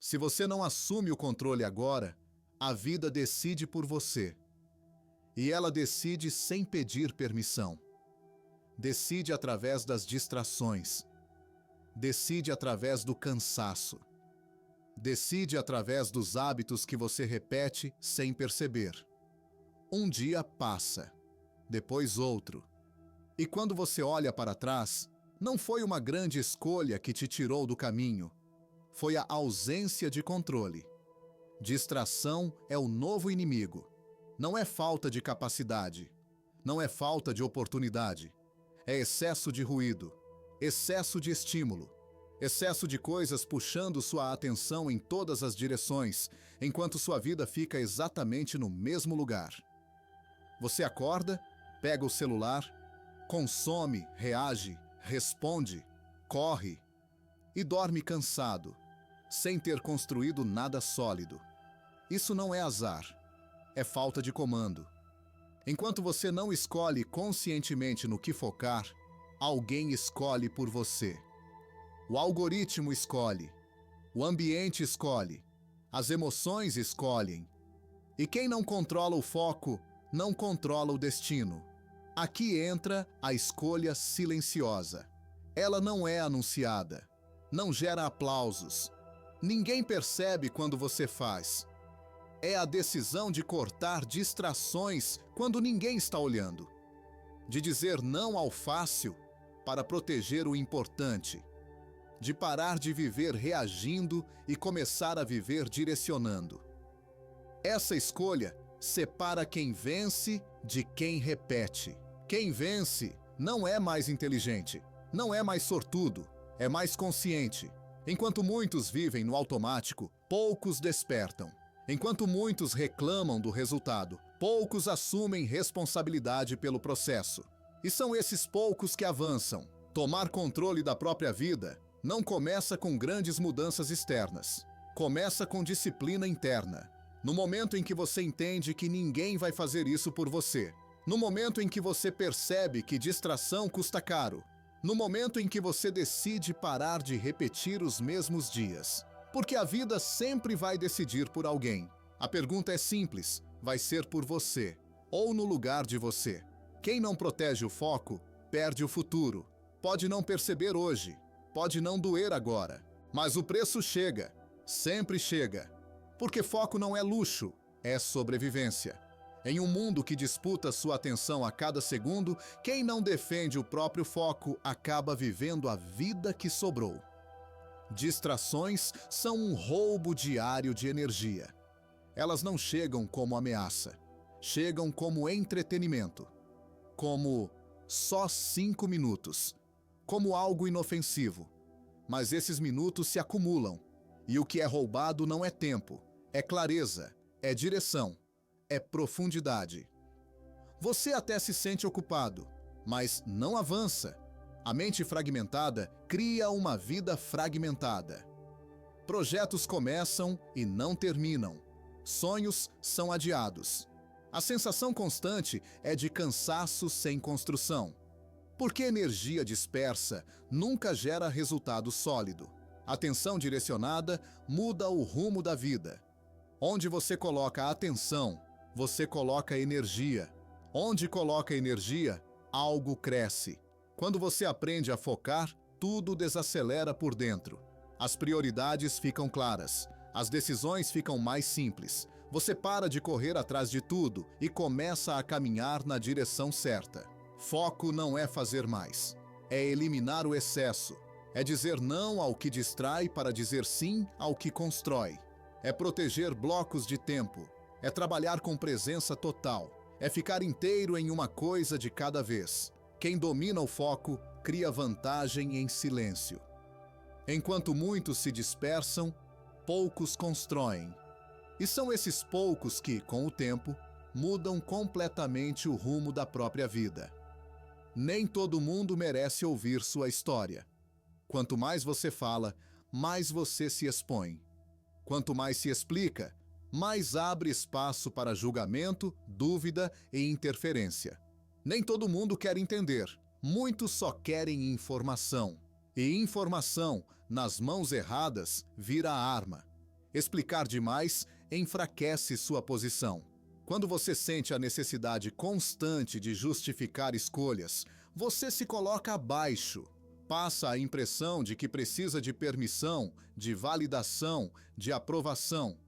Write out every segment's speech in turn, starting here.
Se você não assume o controle agora, a vida decide por você. E ela decide sem pedir permissão. Decide através das distrações. Decide através do cansaço. Decide através dos hábitos que você repete sem perceber. Um dia passa, depois outro. E quando você olha para trás, não foi uma grande escolha que te tirou do caminho. Foi a ausência de controle. Distração é o novo inimigo. Não é falta de capacidade. Não é falta de oportunidade. É excesso de ruído, excesso de estímulo, excesso de coisas puxando sua atenção em todas as direções, enquanto sua vida fica exatamente no mesmo lugar. Você acorda, pega o celular, consome, reage, responde, corre e dorme cansado, sem ter construído nada sólido. Isso não é azar, é falta de comando. Enquanto você não escolhe conscientemente no que focar, alguém escolhe por você. O algoritmo escolhe, o ambiente escolhe, as emoções escolhem. E quem não controla o foco, não controla o destino. Aqui entra a escolha silenciosa. Ela não é anunciada, não gera aplausos. Ninguém percebe quando você faz. É a decisão de cortar distrações quando ninguém está olhando. De dizer não ao fácil para proteger o importante. De parar de viver reagindo e começar a viver direcionando. Essa escolha separa quem vence de quem repete. Quem vence não é mais inteligente, não é mais sortudo, é mais consciente. Enquanto muitos vivem no automático, poucos despertam. Enquanto muitos reclamam do resultado, poucos assumem responsabilidade pelo processo. E são esses poucos que avançam. Tomar controle da própria vida não começa com grandes mudanças externas. Começa com disciplina interna. No momento em que você entende que ninguém vai fazer isso por você. No momento em que você percebe que distração custa caro. No momento em que você decide parar de repetir os mesmos dias. Porque a vida sempre vai decidir por alguém. A pergunta é simples, vai ser por você, ou no lugar de você. Quem não protege o foco, perde o futuro. Pode não perceber hoje, pode não doer agora, mas o preço chega, sempre chega. Porque foco não é luxo, é sobrevivência. Em um mundo que disputa sua atenção a cada segundo, quem não defende o próprio foco acaba vivendo a vida que sobrou. Distrações são um roubo diário de energia. Elas não chegam como ameaça, chegam como entretenimento, como só 5 minutos, como algo inofensivo. Mas esses minutos se acumulam, e o que é roubado não é tempo, é clareza, é direção, é profundidade. Você até se sente ocupado, mas não avança. A mente fragmentada cria uma vida fragmentada. Projetos começam e não terminam. Sonhos são adiados. A sensação constante é de cansaço sem construção. Porque energia dispersa nunca gera resultado sólido. Atenção direcionada muda o rumo da vida. Onde você coloca a atenção, você coloca energia. Onde coloca energia, algo cresce. Quando você aprende a focar, tudo desacelera por dentro. As prioridades ficam claras, as decisões ficam mais simples. Você para de correr atrás de tudo e começa a caminhar na direção certa. Foco não é fazer mais, é eliminar o excesso. É dizer não ao que distrai para dizer sim ao que constrói. É proteger blocos de tempo, é trabalhar com presença total, é ficar inteiro em uma coisa de cada vez. Quem domina o foco cria vantagem em silêncio. Enquanto muitos se dispersam, poucos constroem. E são esses poucos que, com o tempo, mudam completamente o rumo da própria vida. Nem todo mundo merece ouvir sua história. Quanto mais você fala, mais você se expõe. Quanto mais se explica, mais abre espaço para julgamento, dúvida e interferência. Nem todo mundo quer entender, muitos só querem informação. E informação, nas mãos erradas, vira arma. Explicar demais enfraquece sua posição. Quando você sente a necessidade constante de justificar escolhas, você se coloca abaixo. Passa a impressão de que precisa de permissão, de validação, de aprovação.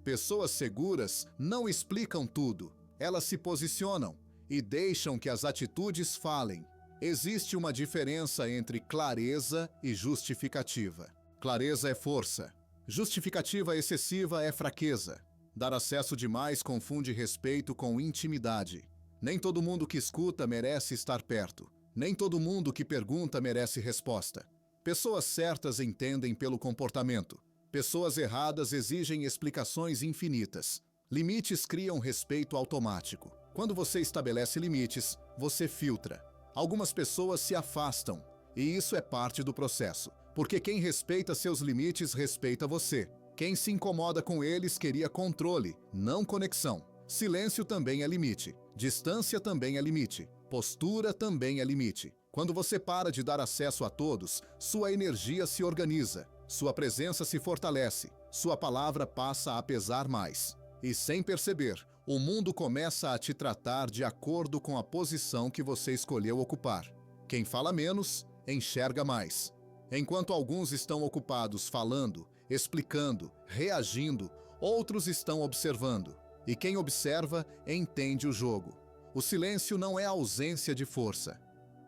Pessoas seguras não explicam tudo. Elas se posicionam e deixam que as atitudes falem. Existe uma diferença entre clareza e justificativa. Clareza é força. Justificativa excessiva é fraqueza. Dar acesso demais confunde respeito com intimidade. Nem todo mundo que escuta merece estar perto. Nem todo mundo que pergunta merece resposta. Pessoas certas entendem pelo comportamento. Pessoas erradas exigem explicações infinitas. Limites criam respeito automático. Quando você estabelece limites, você filtra. Algumas pessoas se afastam, e isso é parte do processo. Porque quem respeita seus limites respeita você. Quem se incomoda com eles queria controle, não conexão. Silêncio também é limite. Distância também é limite. Postura também é limite. Quando você para de dar acesso a todos, sua energia se organiza, sua presença se fortalece, sua palavra passa a pesar mais. E sem perceber, o mundo começa a te tratar de acordo com a posição que você escolheu ocupar. Quem fala menos, enxerga mais. Enquanto alguns estão ocupados falando, explicando, reagindo, outros estão observando. E quem observa entende o jogo. O silêncio não é ausência de força,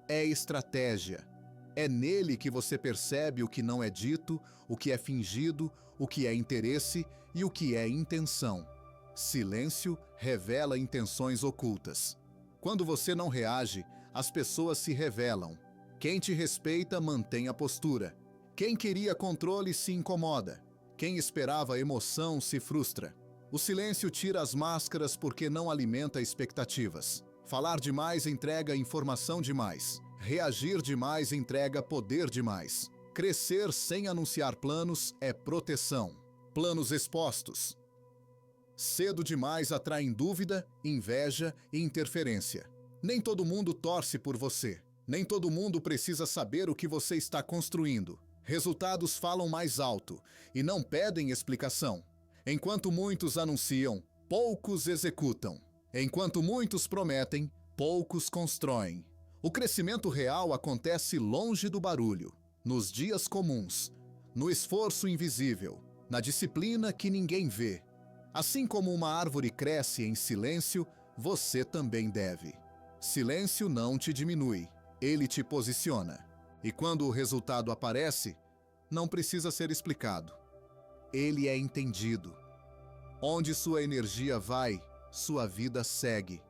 é estratégia. É nele que você percebe o que não é dito, o que é fingido, o que é interesse e o que é intenção. Silêncio revela intenções ocultas. Quando você não reage, as pessoas se revelam. Quem te respeita mantém a postura. Quem queria controle se incomoda. Quem esperava emoção se frustra. O silêncio tira as máscaras porque não alimenta expectativas. Falar demais entrega informação demais. Reagir demais entrega poder demais. Crescer sem anunciar planos é proteção. Planos expostos. Cedo demais atraem dúvida, inveja e interferência. Nem todo mundo torce por você. Nem todo mundo precisa saber o que você está construindo. Resultados falam mais alto e não pedem explicação. Enquanto muitos anunciam, poucos executam. Enquanto muitos prometem, poucos constroem. O crescimento real acontece longe do barulho, nos dias comuns, no esforço invisível, na disciplina que ninguém vê. Assim como uma árvore cresce em silêncio, você também deve. Silêncio não te diminui, ele te posiciona. E quando o resultado aparece, não precisa ser explicado. Ele é entendido. Onde sua energia vai, sua vida segue.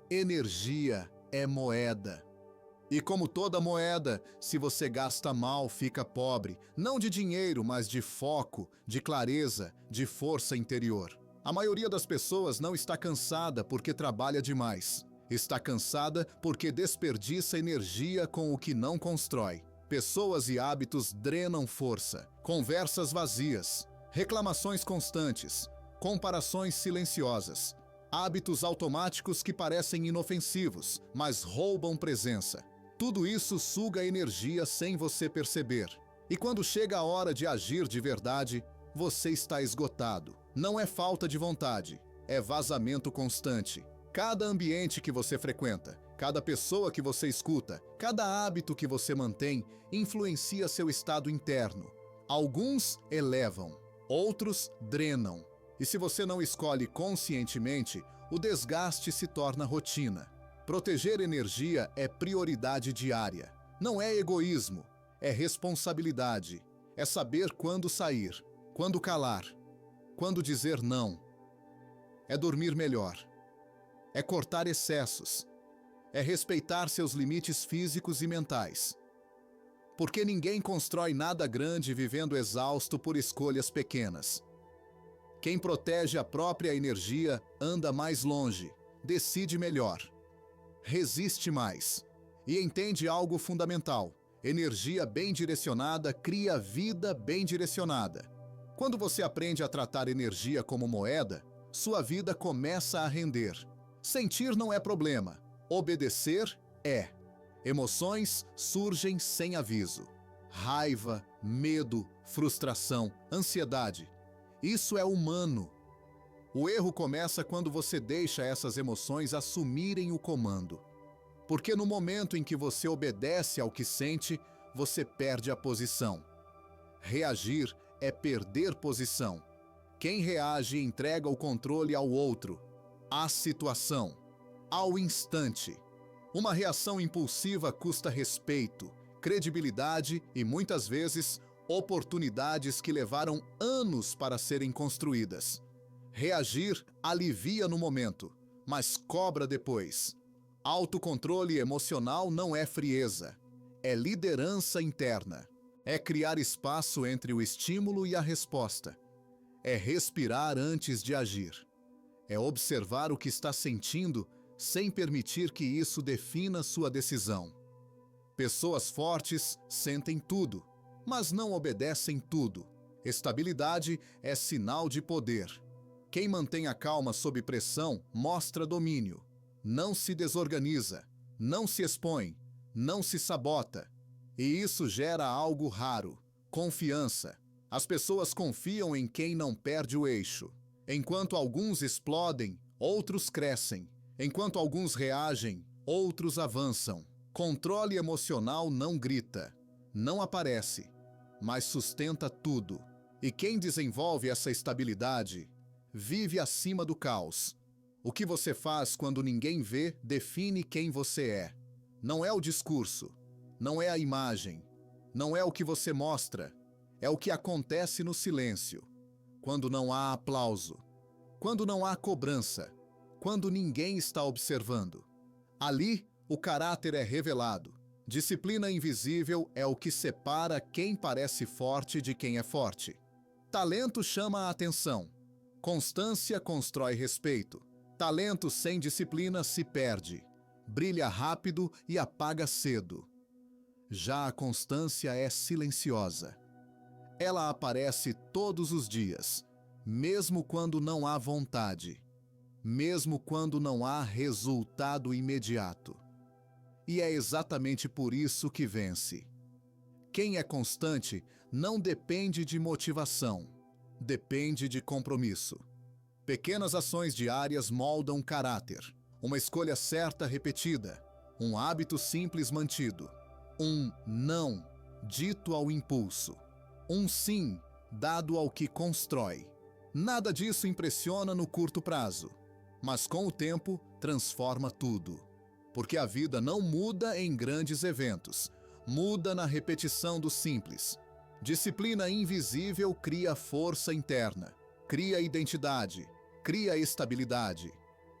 Energia é moeda. E como toda moeda, se você gasta mal, fica pobre, não de dinheiro, mas de foco, de clareza, de força interior. A maioria das pessoas não está cansada porque trabalha demais. Está cansada porque desperdiça energia com o que não constrói. Pessoas e hábitos drenam força, conversas vazias, reclamações constantes, comparações silenciosas, hábitos automáticos que parecem inofensivos, mas roubam presença. Tudo isso suga energia sem você perceber. E quando chega a hora de agir de verdade, você está esgotado. Não é falta de vontade, é vazamento constante. Cada ambiente que você frequenta, cada pessoa que você escuta, cada hábito que você mantém, influencia seu estado interno. Alguns elevam, outros drenam. E se você não escolhe conscientemente, o desgaste se torna rotina. Proteger energia é prioridade diária. Não é egoísmo, é responsabilidade. É saber quando sair, quando calar, quando dizer não. É dormir melhor. É cortar excessos. É respeitar seus limites físicos e mentais. Porque ninguém constrói nada grande vivendo exausto por escolhas pequenas. Quem protege a própria energia anda mais longe, decide melhor, resiste mais e entende algo fundamental. Energia bem direcionada cria vida bem direcionada. Quando você aprende a tratar energia como moeda, sua vida começa a render. Sentir não é problema, obedecer é. Emoções surgem sem aviso. Raiva, medo, frustração, ansiedade. Isso é humano. O erro começa quando você deixa essas emoções assumirem o comando. Porque no momento em que você obedece ao que sente, você perde a posição. Reagir é perder posição. Quem reage entrega o controle ao outro, à situação, ao instante. Uma reação impulsiva custa respeito, credibilidade e, muitas vezes, oportunidades que levaram anos para serem construídas. Reagir alivia no momento, mas cobra depois. Autocontrole emocional não é frieza, é liderança interna. É criar espaço entre o estímulo e a resposta. É respirar antes de agir. É observar o que está sentindo sem permitir que isso defina sua decisão. Pessoas fortes sentem tudo, mas não obedecem tudo. Estabilidade é sinal de poder. Quem mantém a calma sob pressão mostra domínio. Não se desorganiza, não se expõe, não se sabota. E isso gera algo raro: confiança. As pessoas confiam em quem não perde o eixo. Enquanto alguns explodem, outros crescem. Enquanto alguns reagem, outros avançam. Controle emocional não grita, não aparece, mas sustenta tudo. E quem desenvolve essa estabilidade vive acima do caos. O que você faz quando ninguém vê define quem você é. Não é o discurso, não é a imagem, não é o que você mostra, é o que acontece no silêncio. Quando não há aplauso, quando não há cobrança, quando ninguém está observando. Ali, o caráter é revelado. Disciplina invisível é o que separa quem parece forte de quem é forte. Talento chama a atenção. Constância constrói respeito. Talento sem disciplina se perde. Brilha rápido e apaga cedo. Já a constância é silenciosa. Ela aparece todos os dias, mesmo quando não há vontade, mesmo quando não há resultado imediato. E é exatamente por isso que vence. Quem é constante não depende de motivação, depende de compromisso. Pequenas ações diárias moldam caráter. Uma escolha certa repetida, um hábito simples mantido, um não dito ao impulso, um sim dado ao que constrói. Nada disso impressiona no curto prazo, mas com o tempo transforma tudo. Porque a vida não muda em grandes eventos, muda na repetição do simples. Disciplina invisível cria força interna, cria identidade, cria estabilidade.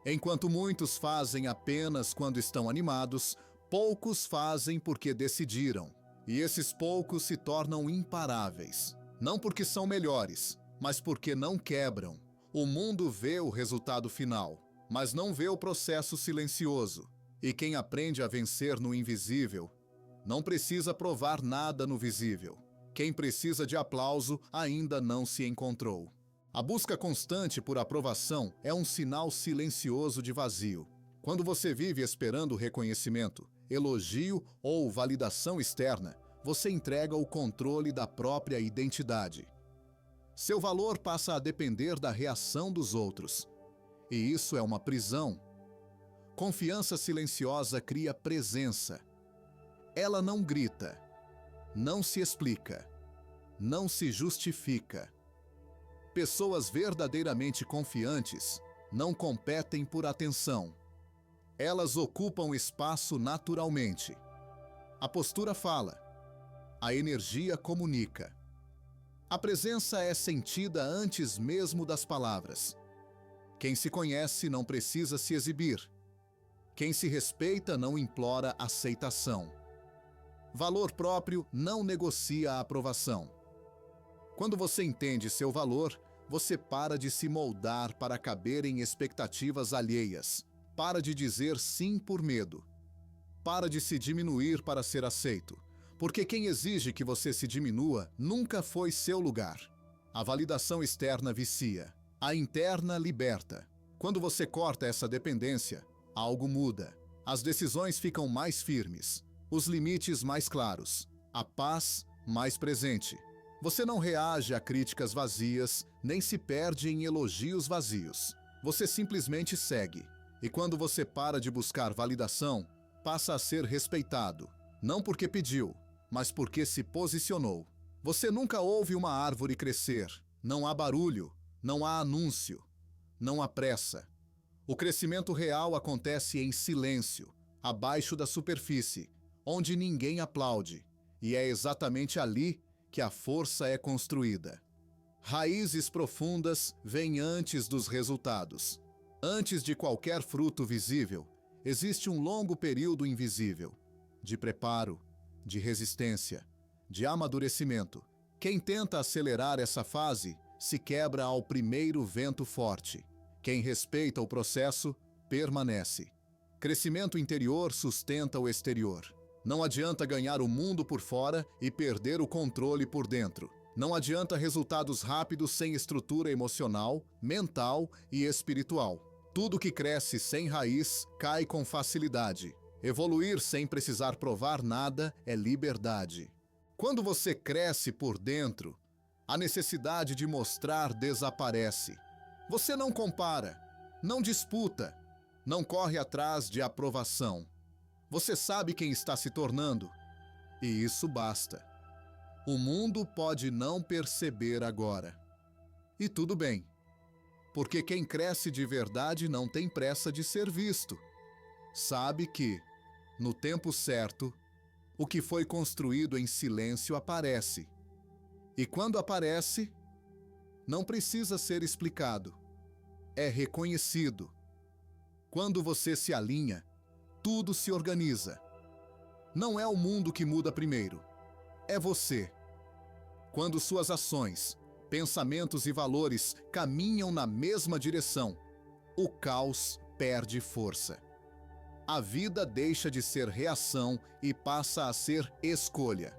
Enquanto muitos fazem apenas quando estão animados, poucos fazem porque decidiram. E esses poucos se tornam imparáveis. Não porque são melhores, mas porque não quebram. O mundo vê o resultado final, mas não vê o processo silencioso. E quem aprende a vencer no invisível não precisa provar nada no visível. Quem precisa de aplauso ainda não se encontrou. A busca constante por aprovação é um sinal silencioso de vazio. Quando você vive esperando reconhecimento, elogio ou validação externa, você entrega o controle da própria identidade. Seu valor passa a depender da reação dos outros. E isso é uma prisão. Confiança silenciosa cria presença. Ela não grita, não se explica, não se justifica. Pessoas verdadeiramente confiantes não competem por atenção. Elas ocupam espaço naturalmente. A postura fala, a energia comunica. A presença é sentida antes mesmo das palavras. Quem se conhece não precisa se exibir. Quem se respeita não implora aceitação. Valor próprio não negocia a aprovação. Quando você entende seu valor, você para de se moldar para caber em expectativas alheias. Para de dizer sim por medo. Para de se diminuir para ser aceito. Porque quem exige que você se diminua nunca foi seu lugar. A validação externa vicia. A interna liberta. Quando você corta essa dependência, algo muda. As decisões ficam mais firmes. Os limites mais claros. A paz mais presente. Você não reage a críticas vazias, nem se perde em elogios vazios. Você simplesmente segue. E quando você para de buscar validação, passa a ser respeitado. Não porque pediu, mas porque se posicionou. Você nunca ouve uma árvore crescer. Não há barulho, não há anúncio, não há pressa. O crescimento real acontece em silêncio, abaixo da superfície, onde ninguém aplaude. E é exatamente ali que a força é construída. Raízes profundas vêm antes dos resultados. Antes de qualquer fruto visível, existe um longo período invisível, de preparo, de resistência, de amadurecimento. Quem tenta acelerar essa fase se quebra ao primeiro vento forte. Quem respeita o processo, permanece. Crescimento interior sustenta o exterior. Não adianta ganhar o mundo por fora e perder o controle por dentro. Não adianta resultados rápidos sem estrutura emocional, mental e espiritual. Tudo que cresce sem raiz cai com facilidade. Evoluir sem precisar provar nada é liberdade. Quando você cresce por dentro, a necessidade de mostrar desaparece. Você não compara, não disputa, não corre atrás de aprovação. Você sabe quem está se tornando, e isso basta. O mundo pode não perceber agora. E tudo bem, porque quem cresce de verdade não tem pressa de ser visto. Sabe que, no tempo certo, o que foi construído em silêncio aparece. E quando aparece, não precisa ser explicado. É reconhecido. Quando você se alinha, tudo se organiza. Não é o mundo que muda primeiro, é você. Quando suas ações, pensamentos e valores caminham na mesma direção, o caos perde força. A vida deixa de ser reação e passa a ser escolha.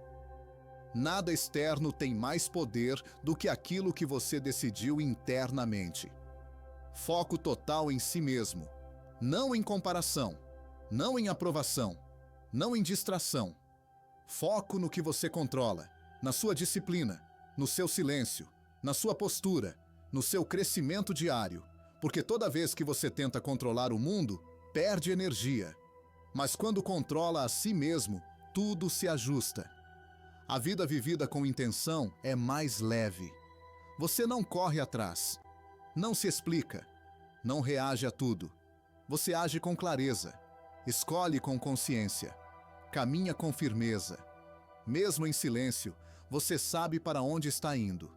Nada externo tem mais poder do que aquilo que você decidiu internamente. Foco total em si mesmo, não em comparação, não em aprovação, não em distração. Foco no que você controla, na sua disciplina, no seu silêncio, na sua postura, no seu crescimento diário, porque toda vez que você tenta controlar o mundo, perde energia. Mas quando controla a si mesmo, tudo se ajusta. A vida vivida com intenção é mais leve. Você não corre atrás, não se explica, não reage a tudo. Você age com clareza, escolhe com consciência, caminha com firmeza. Mesmo em silêncio, você sabe para onde está indo.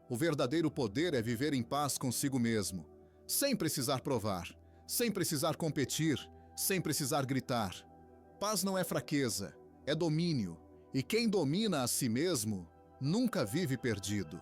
O verdadeiro poder é viver em paz consigo mesmo, sem precisar provar, sem precisar competir, sem precisar gritar. Paz não é fraqueza, é domínio, e quem domina a si mesmo nunca vive perdido.